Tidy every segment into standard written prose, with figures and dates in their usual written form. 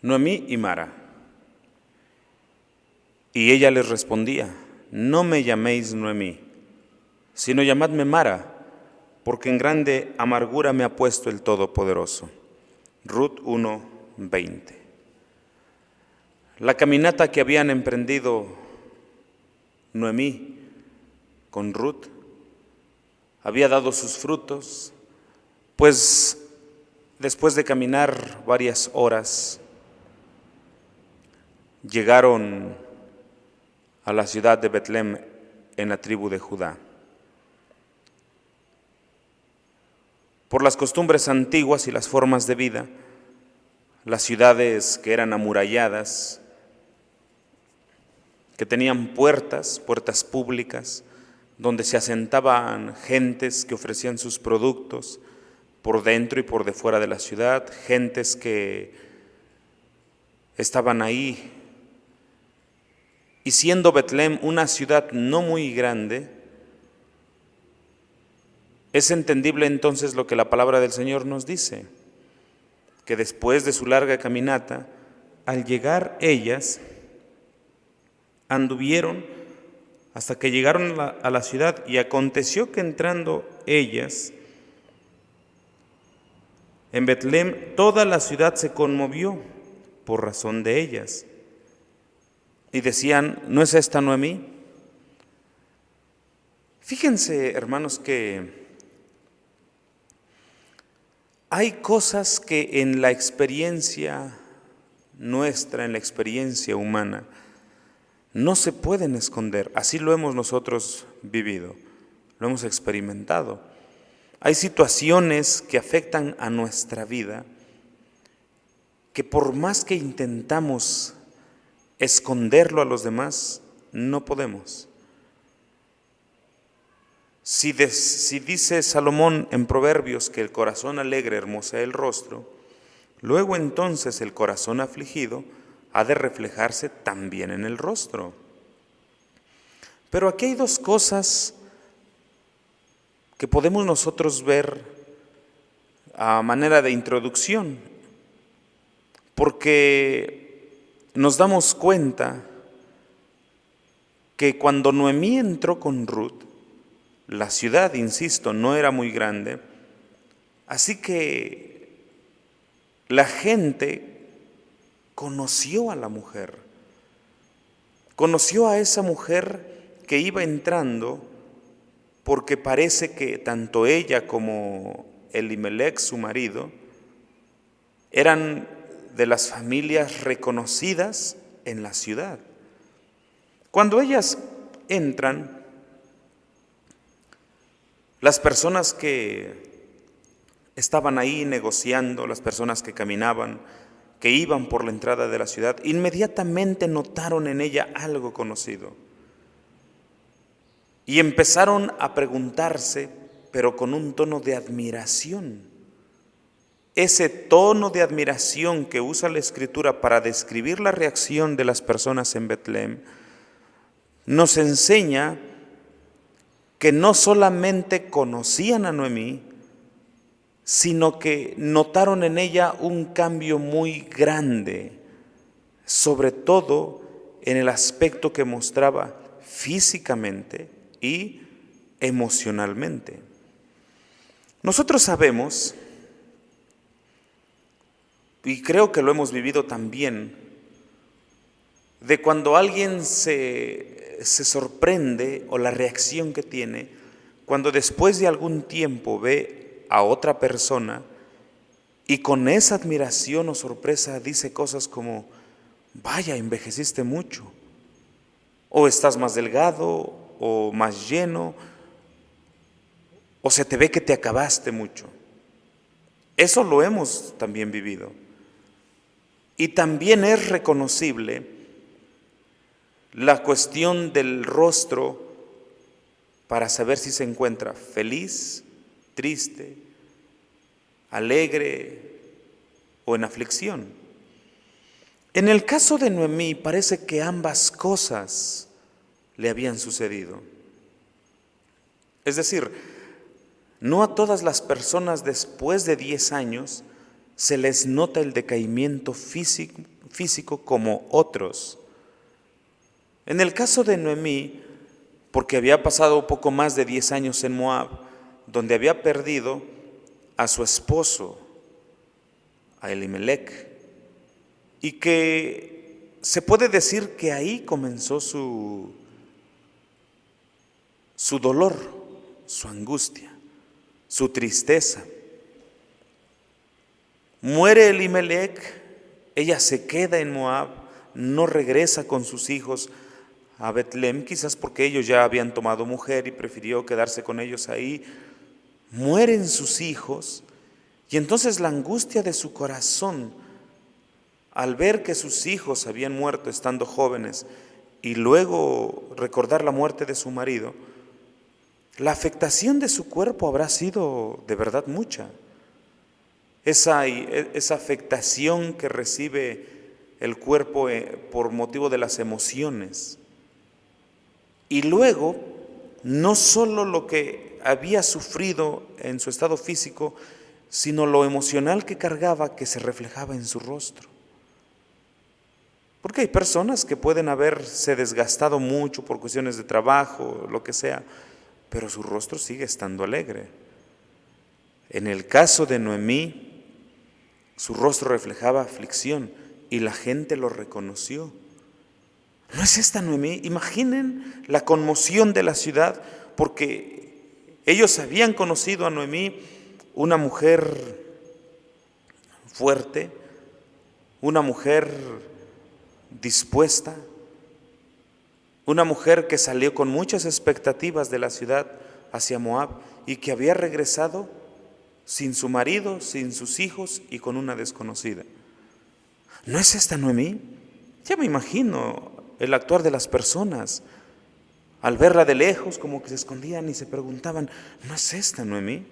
Noemí y Mara. Y ella les respondía: no me llaméis Noemí, sino llamadme Mara, porque en grande amargura me ha puesto el Todopoderoso. Ruth 1:20. La caminata que habían emprendido Noemí con Ruth había dado sus frutos, pues después de caminar varias horas, llegaron a la ciudad de Betlem en la tribu de Judá. Por las costumbres antiguas y las formas de vida, las ciudades que eran amuralladas, que tenían puertas públicas, donde se asentaban gentes que ofrecían sus productos por dentro y por de fuera de la ciudad, gentes que estaban ahí. Y siendo Betlem una ciudad no muy grande, es entendible entonces lo que la palabra del Señor nos dice, que después de su larga caminata, al llegar ellas, anduvieron hasta que llegaron a la ciudad, y aconteció que entrando ellas en Betlem, toda la ciudad se conmovió por razón de ellas. Y decían: ¿no es esta Noemí? Fíjense, hermanos, que hay cosas que en la experiencia nuestra, en la experiencia humana, no se pueden esconder. Así lo hemos nosotros vivido, lo hemos experimentado. Hay situaciones que afectan a nuestra vida que por más que intentamos esconderlo a los demás, no podemos. Si dice Salomón en Proverbios que el corazón alegre hermosea el rostro, luego entonces el corazón afligido ha de reflejarse también en el rostro. Pero aquí hay dos cosas que podemos nosotros ver a manera de introducción, porque nos damos cuenta que cuando Noemí entró con Ruth, la ciudad, insisto, no era muy grande, así que la gente conoció a la mujer, conoció a esa mujer que iba entrando, porque parece que tanto ella como Elimelech, su marido, eran de las familias reconocidas en la ciudad. Cuando ellas entran, las personas que estaban ahí negociando, las personas que caminaban, que iban por la entrada de la ciudad, inmediatamente notaron en ella algo conocido. Y empezaron a preguntarse, pero con un tono de admiración. Ese tono de admiración que usa la Escritura para describir la reacción de las personas en Betlem, nos enseña que no solamente conocían a Noemí, sino que notaron en ella un cambio muy grande, sobre todo en el aspecto que mostraba físicamente y emocionalmente. Nosotros sabemos, y creo que lo hemos vivido también, de cuando alguien se sorprende, o la reacción que tiene cuando después de algún tiempo ve a otra persona y con esa admiración o sorpresa dice cosas como: vaya, envejeciste mucho, o estás más delgado o más lleno, o se te ve que te acabaste mucho. Eso lo hemos también vivido. Y también es reconocible la cuestión del rostro para saber si se encuentra feliz, triste, alegre o en aflicción. En el caso de Noemí parece que ambas cosas le habían sucedido. Es decir, no a todas las personas después de 10 años se les nota el decaimiento físico físico como otros. En el caso de Noemí, porque había pasado poco más de 10 años en Moab, donde había perdido a su esposo, a Elimelec, y que se puede decir que ahí comenzó su dolor, su angustia, su tristeza. Muere Elimelec, ella se queda en Moab, no regresa con sus hijos a Betlem, quizás porque ellos ya habían tomado mujer y prefirió quedarse con ellos ahí. Mueren sus hijos y entonces la angustia de su corazón al ver que sus hijos habían muerto estando jóvenes y luego recordar la muerte de su marido, la afectación de su cuerpo habrá sido de verdad mucha. Esa afectación que recibe el cuerpo por motivo de las emociones. Y luego, no solo lo que había sufrido en su estado físico, sino lo emocional que cargaba, que se reflejaba en su rostro. Porque hay personas que pueden haberse desgastado mucho por cuestiones de trabajo, lo que sea, pero su rostro sigue estando alegre. En el caso de Noemí, su rostro reflejaba aflicción y la gente lo reconoció. ¿No es esta Noemí? Imaginen la conmoción de la ciudad, porque ellos habían conocido a Noemí, una mujer fuerte, una mujer dispuesta, una mujer que salió con muchas expectativas de la ciudad hacia Moab y que había regresado sin su marido, sin sus hijos y con una desconocida. ¿No es esta Noemí? Ya me imagino el actuar de las personas. Al verla de lejos, como que se escondían y se preguntaban, ¿no es esta Noemí?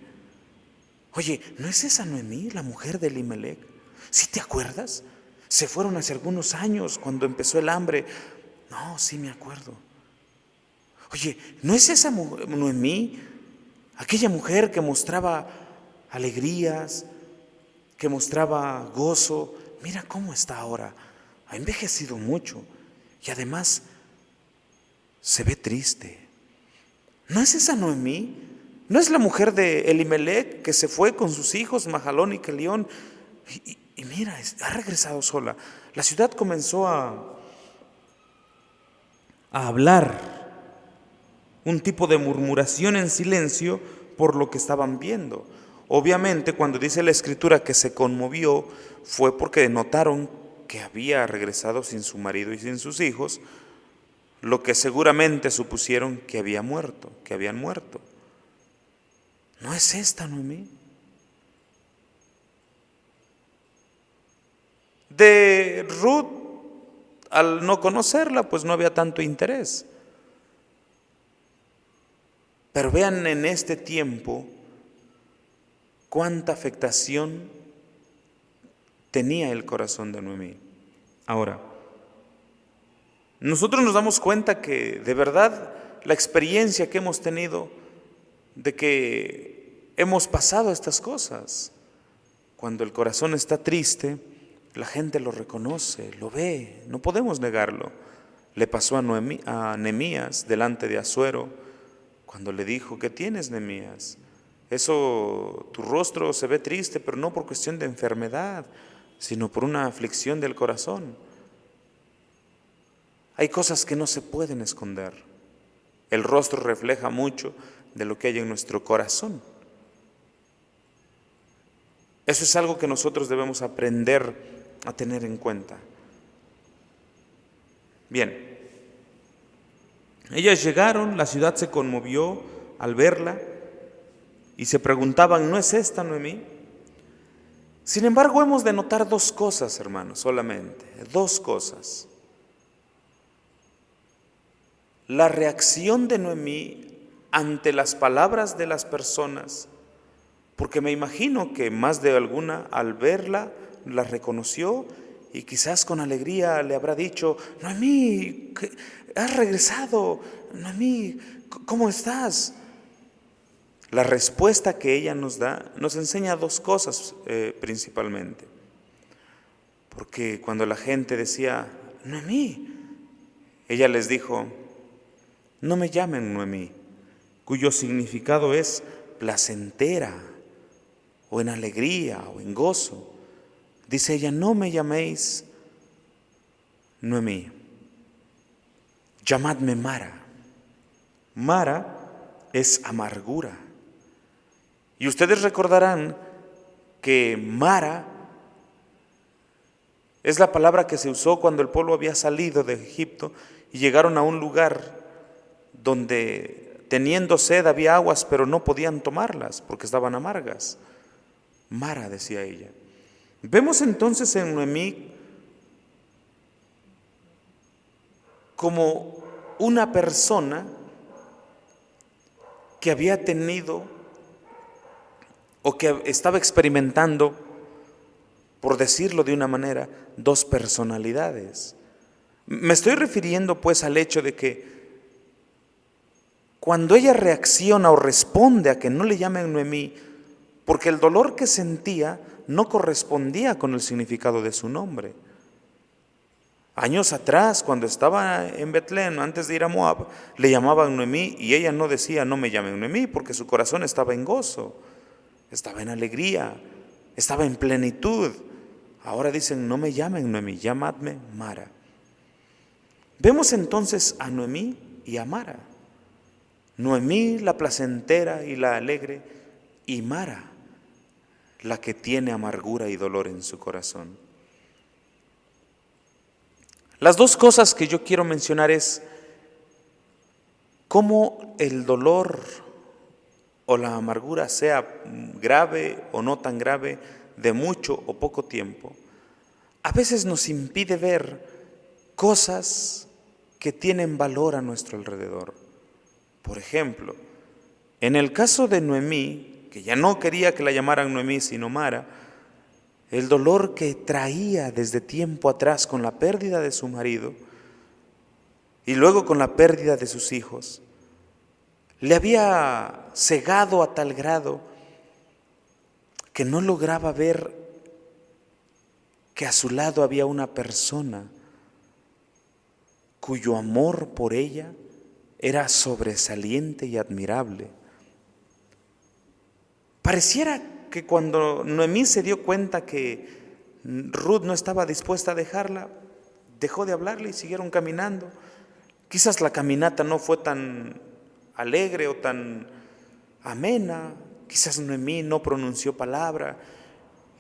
Oye, ¿no es esa Noemí, la mujer de Elimelec? ¿Sí te acuerdas? Se fueron hace algunos años cuando empezó el hambre. No, sí me acuerdo. Oye, ¿no es esa Noemí, aquella mujer que mostraba alegrías, que mostraba gozo? Mira cómo está ahora. Ha envejecido mucho y además se ve triste. ¿No es esa Noemí? ¿No es la mujer de Elimelec que se fue con sus hijos Mahalón y Kelión? Y mira, ha regresado sola. La ciudad comenzó a hablar, un tipo de murmuración en silencio por lo que estaban viendo. Obviamente, cuando dice la Escritura que se conmovió, fue porque notaron que había regresado sin su marido y sin sus hijos, lo que seguramente supusieron que había muerto, que habían muerto. ¿No es esta Noemí? De Ruth, al no conocerla, pues no había tanto interés. Pero vean en este tiempo cuánta afectación tenía el corazón de Noemí. Ahora, nosotros nos damos cuenta que de verdad la experiencia que hemos tenido de que hemos pasado estas cosas, cuando el corazón está triste, la gente lo reconoce, lo ve, no podemos negarlo. Le pasó a Nehemías delante de Asuero, cuando le dijo, ¿qué tienes, Nehemías? Eso, tu rostro se ve triste, pero no por cuestión de enfermedad, sino por una aflicción del corazón. Hay cosas que no se pueden esconder. El rostro refleja mucho de lo que hay en nuestro corazón. Eso es algo que nosotros debemos aprender a tener en cuenta. Bien, ellas llegaron, la ciudad se conmovió al verla y se preguntaban, ¿no es esta Noemí? Sin embargo, hemos de notar dos cosas, hermanos, solamente, dos cosas. La reacción de Noemí ante las palabras de las personas, porque me imagino que más de alguna al verla la reconoció y quizás con alegría le habrá dicho, Noemí, has regresado, Noemí, ¿cómo estás? La respuesta que ella nos da nos enseña dos cosas principalmente. Porque cuando la gente decía, Noemí, ella les dijo, no me llamen Noemí, cuyo significado es placentera, o en alegría, o en gozo. Dice ella, no me llaméis Noemí, llamadme Mara. Mara es amargura. Y ustedes recordarán que Mara es la palabra que se usó cuando el pueblo había salido de Egipto y llegaron a un lugar donde teniendo sed había aguas, pero no podían tomarlas porque estaban amargas. Mara, decía ella. Vemos entonces en Noemí como una persona que había tenido o que estaba experimentando, por decirlo de una manera, dos personalidades. Me estoy refiriendo pues al hecho de que cuando ella reacciona o responde a que no le llamen Noemí, porque el dolor que sentía no correspondía con el significado de su nombre. Años atrás, cuando estaba en Betlén, antes de ir a Moab, le llamaban Noemí y ella no decía, no me llamen Noemí, porque su corazón estaba en gozo, estaba en alegría, estaba en plenitud. Ahora dicen, no me llamen Noemí, llamadme Mara. Vemos entonces a Noemí y a Mara. Noemí, la placentera y la alegre, y Mara, la que tiene amargura y dolor en su corazón. Las dos cosas que yo quiero mencionar es cómo el dolor o la amargura, sea grave o no tan grave, de mucho o poco tiempo, a veces nos impide ver cosas que tienen valor a nuestro alrededor. Por ejemplo, en el caso de Noemí, que ya no quería que la llamaran Noemí sino Mara, el dolor que traía desde tiempo atrás con la pérdida de su marido y luego con la pérdida de sus hijos, le había cegado a tal grado que no lograba ver que a su lado había una persona cuyo amor por ella era sobresaliente y admirable. Pareciera que cuando Noemí se dio cuenta que Ruth no estaba dispuesta a dejarla, dejó de hablarle y siguieron caminando. Quizás la caminata no fue tan alegre o tan amena, quizás Noemí no pronunció palabra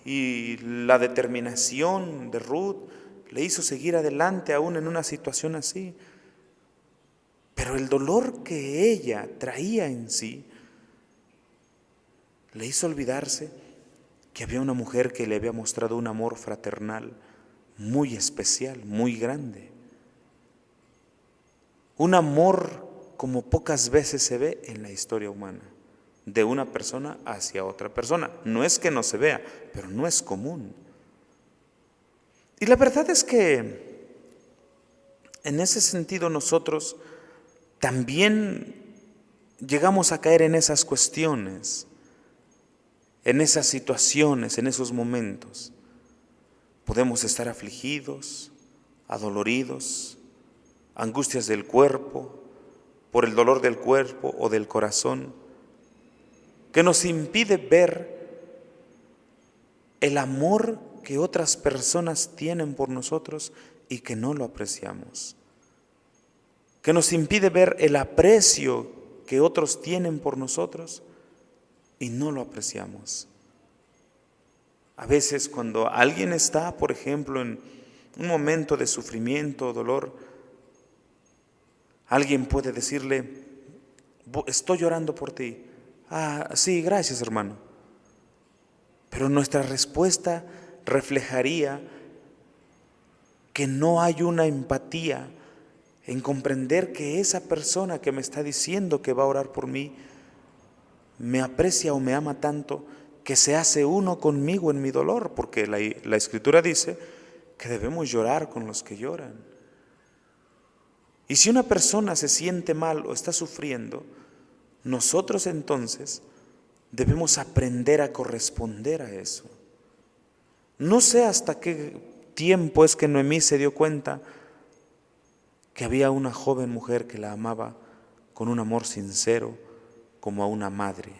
y la determinación de Ruth le hizo seguir adelante aún en una situación así. Pero el dolor que ella traía en sí le hizo olvidarse que había una mujer que le había mostrado un amor fraternal muy especial, muy grande. Un amor como pocas veces se ve en la historia humana, de una persona hacia otra persona. No es que no se vea, pero no es común. Y la verdad es que en ese sentido nosotros también llegamos a caer en esas cuestiones, en esas situaciones, en esos momentos. Podemos estar afligidos, adoloridos, angustias del cuerpo, por el dolor del cuerpo o del corazón, que nos impide ver el amor que otras personas tienen por nosotros y que no lo apreciamos, que nos impide ver el aprecio que otros tienen por nosotros y no lo apreciamos. A veces cuando alguien está, por ejemplo, en un momento de sufrimiento o dolor, alguien puede decirle, estoy llorando por ti. Ah, sí, gracias, hermano. Pero nuestra respuesta reflejaría que no hay una empatía en comprender que esa persona que me está diciendo que va a orar por mí me aprecia o me ama tanto que se hace uno conmigo en mi dolor, porque la Escritura dice que debemos llorar con los que lloran. Y si una persona se siente mal o está sufriendo, nosotros entonces debemos aprender a corresponder a eso. No sé hasta qué tiempo es que Noemí se dio cuenta que había una joven mujer que la amaba con un amor sincero como a una madre,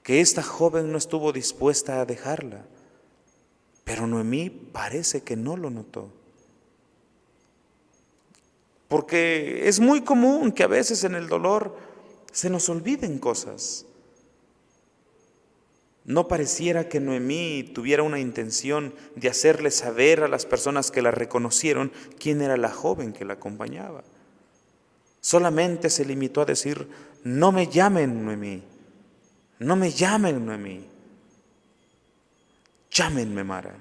que esta joven no estuvo dispuesta a dejarla, pero Noemí parece que no lo notó. Porque es muy común que a veces en el dolor se nos olviden cosas. No pareciera que Noemí tuviera una intención de hacerle saber a las personas que la reconocieron quién era la joven que la acompañaba. Solamente se limitó a decir: no me llamen Noemí, no me llamen Noemí, llámenme Mara,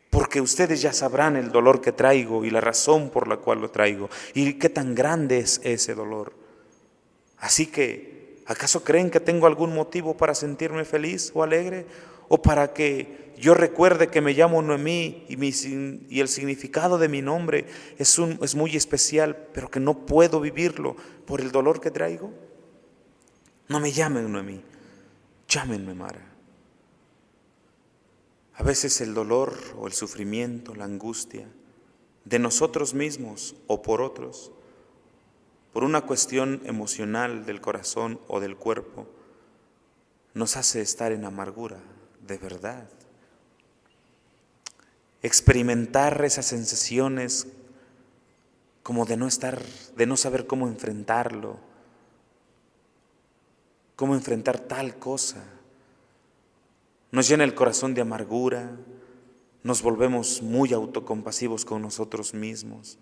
porque ustedes ya sabrán el dolor que traigo y la razón por la cual lo traigo y qué tan grande es ese dolor. Así que, ¿acaso creen que tengo algún motivo para sentirme feliz o alegre? ¿O para que yo recuerde que me llamo Noemí y el significado de mi nombre es muy especial, pero que no puedo vivirlo por el dolor que traigo? No me llamen Noemí, llámenme Mara. A veces el dolor o el sufrimiento, la angustia de nosotros mismos o por otros, por una cuestión emocional del corazón o del cuerpo, nos hace estar en amargura, de verdad. Experimentar esas sensaciones como de no saber cómo enfrentarlo, cómo enfrentar tal cosa. Nos llena el corazón de amargura, nos volvemos muy autocompasivos con nosotros mismos,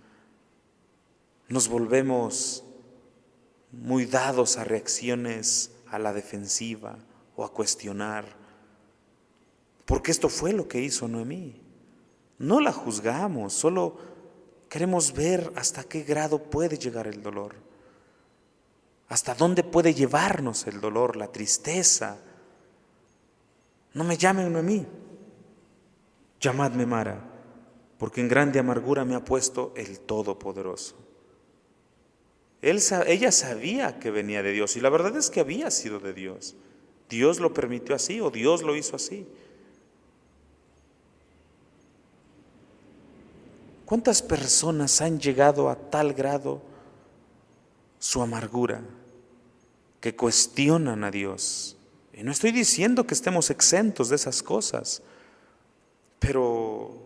nos volvemos muy dados a reacciones a la defensiva o a cuestionar, porque esto fue lo que hizo Noemí. No la juzgamos, solo queremos ver hasta qué grado puede llegar el dolor, hasta dónde puede llevarnos el dolor, la tristeza. No me llamen Noemí, llamadme Mara, porque en grande amargura me ha puesto el Todopoderoso. Ella sabía que venía de Dios y la verdad es que había sido de Dios. Dios lo permitió así o Dios lo hizo así. ¿Cuántas personas han llegado a tal grado su amargura que cuestionan a Dios? Y no estoy diciendo que estemos exentos de esas cosas, pero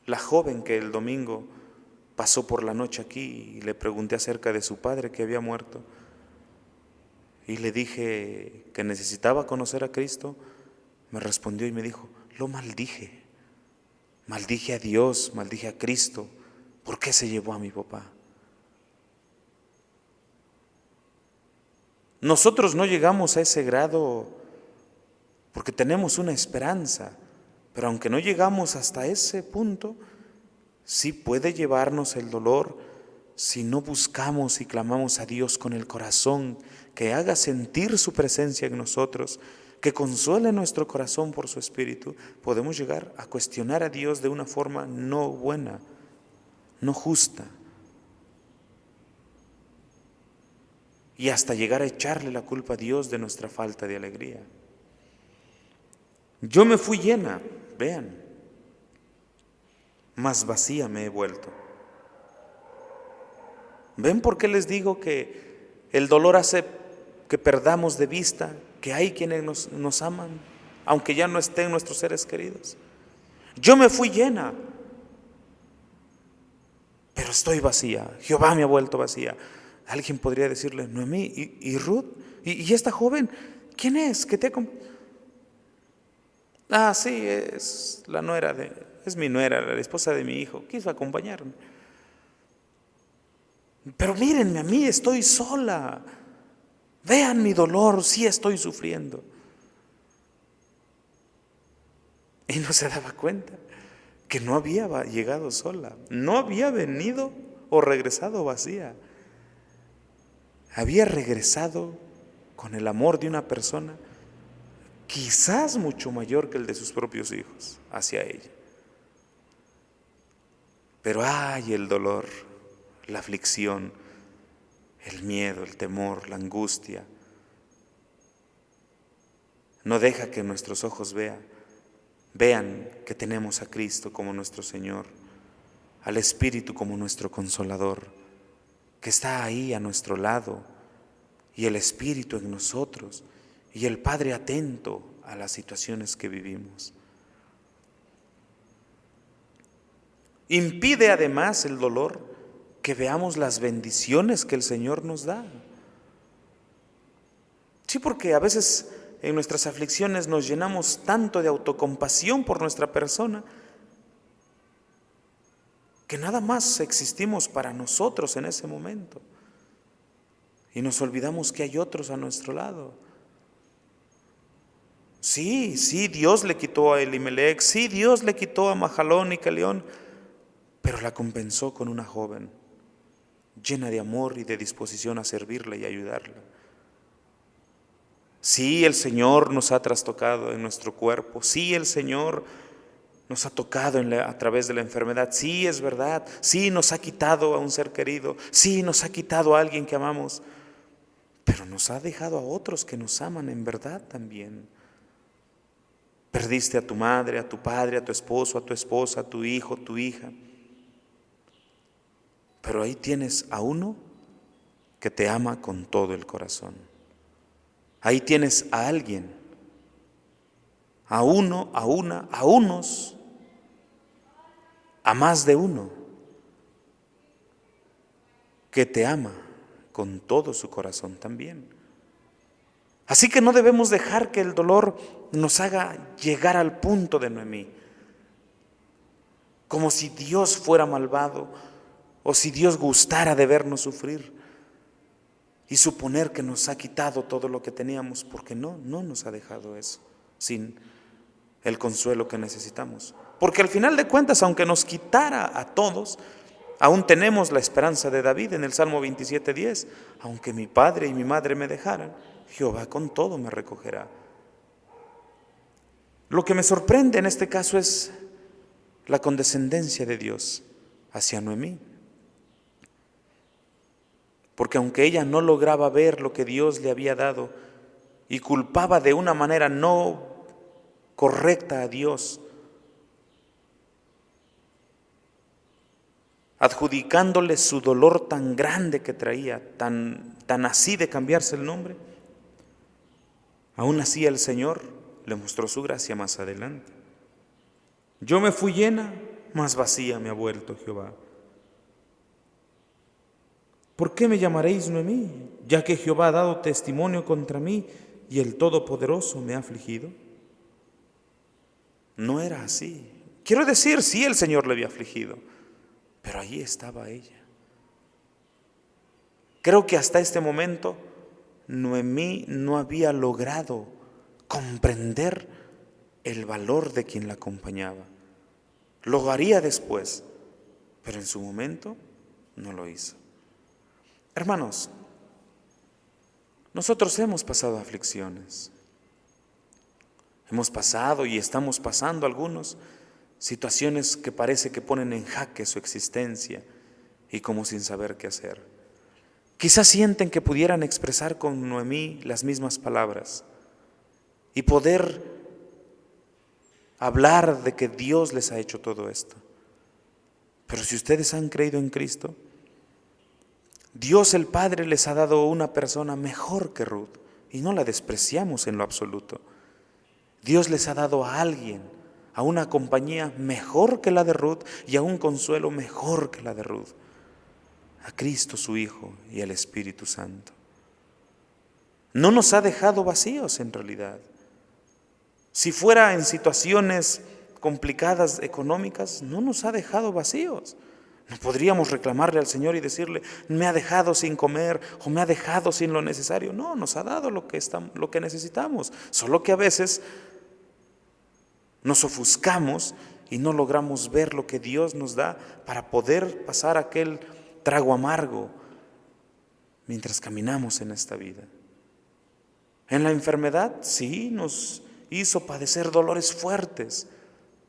la joven que el domingo pasó por la noche aquí y le pregunté acerca de su padre que había muerto y le dije que necesitaba conocer a Cristo, me respondió y me dijo: lo maldije, maldije a Dios, maldije a Cristo, ¿por qué se llevó a mi papá? Nosotros no llegamos a ese grado porque tenemos una esperanza, pero aunque no llegamos hasta ese punto, sí puede llevarnos el dolor si no buscamos y clamamos a Dios con el corazón, que haga sentir su presencia en nosotros, que consuele nuestro corazón por su Espíritu. Podemos llegar a cuestionar a Dios de una forma no buena, no justa, y hasta llegar a echarle la culpa a Dios de nuestra falta de alegría. Yo me fui llena, vean, más vacía me he vuelto. ¿Ven por qué les digo que el dolor hace que perdamos de vista que hay quienes nos aman, aunque ya no estén nuestros seres queridos? Yo me fui llena, pero estoy vacía. Jehová me ha vuelto vacía. Alguien podría decirle: Noemí, ¿y Ruth? ¿Y esta joven? ¿Quién es? Ah, sí, es mi nuera, la esposa de mi hijo. Quiso acompañarme. Pero mírenme a mí, estoy sola. Vean mi dolor, sí estoy sufriendo. Y no se daba cuenta que no había llegado sola, no había venido o regresado vacía. Había regresado con el amor de una persona quizás mucho mayor que el de sus propios hijos hacia ella. Pero ay, el dolor, la aflicción, el miedo, el temor, la angustia, No deja que nuestros ojos vean que tenemos a Cristo como nuestro Señor, al Espíritu como nuestro Consolador, que está ahí a nuestro lado, y el Espíritu en nosotros, y el Padre atento a las situaciones que vivimos. Impide además el dolor que veamos las bendiciones que el Señor nos da. Sí, porque a veces en nuestras aflicciones nos llenamos tanto de autocompasión por nuestra persona que nada más existimos para nosotros en ese momento. Y nos olvidamos que hay otros a nuestro lado. Sí, Dios le quitó a Elimelech, sí, Dios le quitó a Mahalón y Calión, pero la compensó con una joven llena de amor y de disposición a servirle y ayudarla. Sí, el Señor nos ha trastocado en nuestro cuerpo, sí, el Señor nos ha tocado a través de la enfermedad, sí, es verdad, sí, nos ha quitado a un ser querido, sí, nos ha quitado a alguien que amamos, pero nos ha dejado a otros que nos aman en verdad también. Perdiste a tu madre, a tu padre, a tu esposo, a tu esposa, a tu hijo, tu hija, pero ahí tienes a uno que te ama con todo el corazón. Ahí tienes a alguien, a uno, a una, a unos, a más de uno, que te ama con todo su corazón también. Así que no debemos dejar que el dolor nos haga llegar al punto de Noemí, como si Dios fuera malvado o si Dios gustara de vernos sufrir y suponer que nos ha quitado todo lo que teníamos, porque no nos ha dejado eso, sin el consuelo que necesitamos. Porque al final de cuentas, aunque nos quitara a todos, aún tenemos la esperanza de David en el Salmo 27:10. Aunque mi padre y mi madre me dejaran, Jehová con todo me recogerá. Lo que me sorprende en este caso es la condescendencia de Dios hacia Noemí. Porque aunque ella no lograba ver lo que Dios le había dado y culpaba de una manera no correcta a Dios, adjudicándole su dolor tan grande que traía, tan así de cambiarse el nombre, aún así el Señor le mostró su gracia más adelante. Yo me fui llena, más vacía me ha vuelto Jehová. ¿Por qué me llamaréis Noemí, ya que Jehová ha dado testimonio contra mí y el Todopoderoso me ha afligido? No era así. Quiero decir, sí, el Señor le había afligido, pero allí estaba ella. Creo que hasta este momento Noemí no había logrado comprender el valor de quien la acompañaba. Lo haría después, pero en su momento no lo hizo. Hermanos, nosotros hemos pasado aflicciones. Hemos pasado y estamos pasando algunos situaciones que parece que ponen en jaque su existencia y como sin saber qué hacer. Quizás sienten que pudieran expresar con Noemí las mismas palabras y poder hablar de que Dios les ha hecho todo esto. Pero si ustedes han creído en Cristo, Dios el Padre les ha dado una persona mejor que Ruth y no la despreciamos en lo absoluto. Dios les ha dado a alguien, a una compañía mejor que la de Ruth y a un consuelo mejor que la de Ruth, a Cristo su Hijo y al Espíritu Santo. No nos ha dejado vacíos en realidad. Si fuera en situaciones complicadas económicas, no nos ha dejado vacíos. No podríamos reclamarle al Señor y decirle, me ha dejado sin comer o me ha dejado sin lo necesario. No, nos ha dado lo que necesitamos. Solo que a veces nos ofuscamos y no logramos ver lo que Dios nos da para poder pasar aquel trago amargo mientras caminamos en esta vida. En la enfermedad, sí, nos hizo padecer dolores fuertes,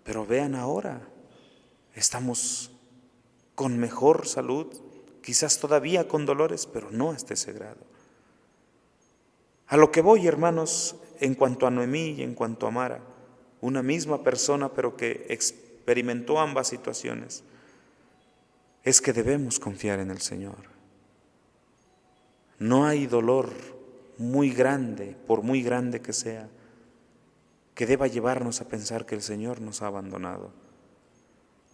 pero vean ahora, estamos con mejor salud, quizás todavía con dolores, pero no hasta ese grado. A lo que voy, hermanos, en cuanto a Noemí y en cuanto a Mara, una misma persona pero que experimentó ambas situaciones, es que debemos confiar en el Señor. No hay dolor muy grande, por muy grande que sea, que deba llevarnos a pensar que el Señor nos ha abandonado.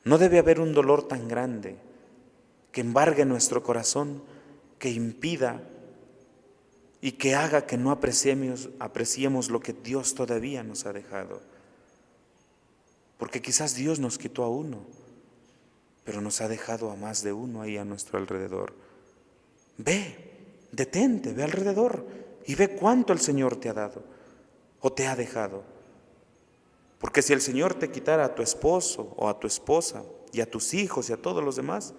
No debe haber un dolor tan grande que embargue nuestro corazón, que impida y que haga que no apreciemos lo que Dios todavía nos ha dejado. Porque quizás Dios nos quitó a uno, pero nos ha dejado a más de uno ahí a nuestro alrededor. Detente, ve alrededor y ve cuánto el Señor te ha dado o te ha dejado. Porque si el Señor te quitara a tu esposo o a tu esposa y a tus hijos y a todos los demás,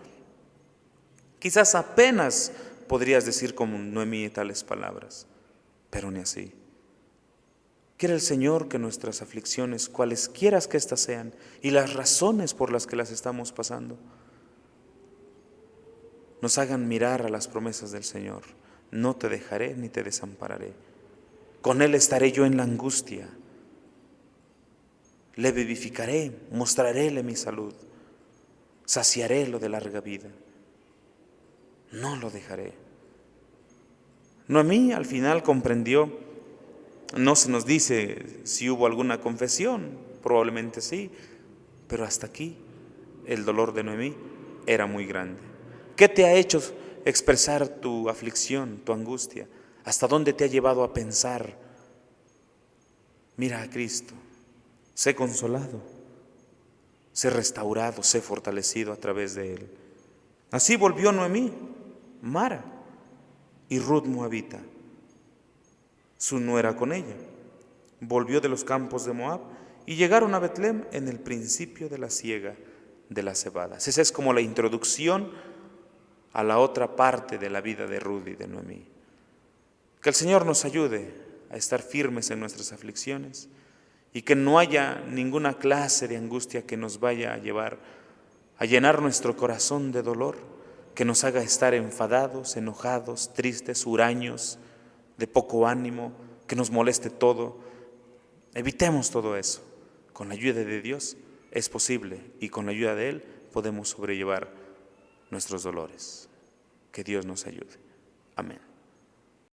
quizás apenas podrías decir como Noemí tales palabras, pero ni así. Quiere el Señor que nuestras aflicciones, cualesquiera que éstas sean, y las razones por las que las estamos pasando, nos hagan mirar a las promesas del Señor. No te dejaré ni te desampararé. Con Él estaré yo en la angustia. Le vivificaré, mostraréle mi salud, saciaré lo de larga vida. No lo dejaré. Noemí al final comprendió, no se nos dice si hubo alguna confesión, probablemente sí, pero hasta aquí el dolor de Noemí era muy grande. ¿Qué te ha hecho expresar tu aflicción, tu angustia? ¿Hasta dónde te ha llevado a pensar? Mira a Cristo, sé consolado, sé restaurado, sé fortalecido a través de Él. Así volvió Noemí, Mara y Ruth moabita, su nuera con ella. Volvió de los campos de Moab y llegaron a Betlem en el principio de la siega de las cebadas. Esa es como la introducción a la otra parte de la vida de Ruth y de Noemí. Que el Señor nos ayude a estar firmes en nuestras aflicciones y que no haya ninguna clase de angustia que nos vaya a llevar a llenar nuestro corazón de dolor, que nos haga estar enfadados, enojados, tristes, huraños, de poco ánimo, que nos moleste todo. Evitemos todo eso. Con la ayuda de Dios es posible y con la ayuda de Él podemos sobrellevar nuestros dolores. Que Dios nos ayude. Amén.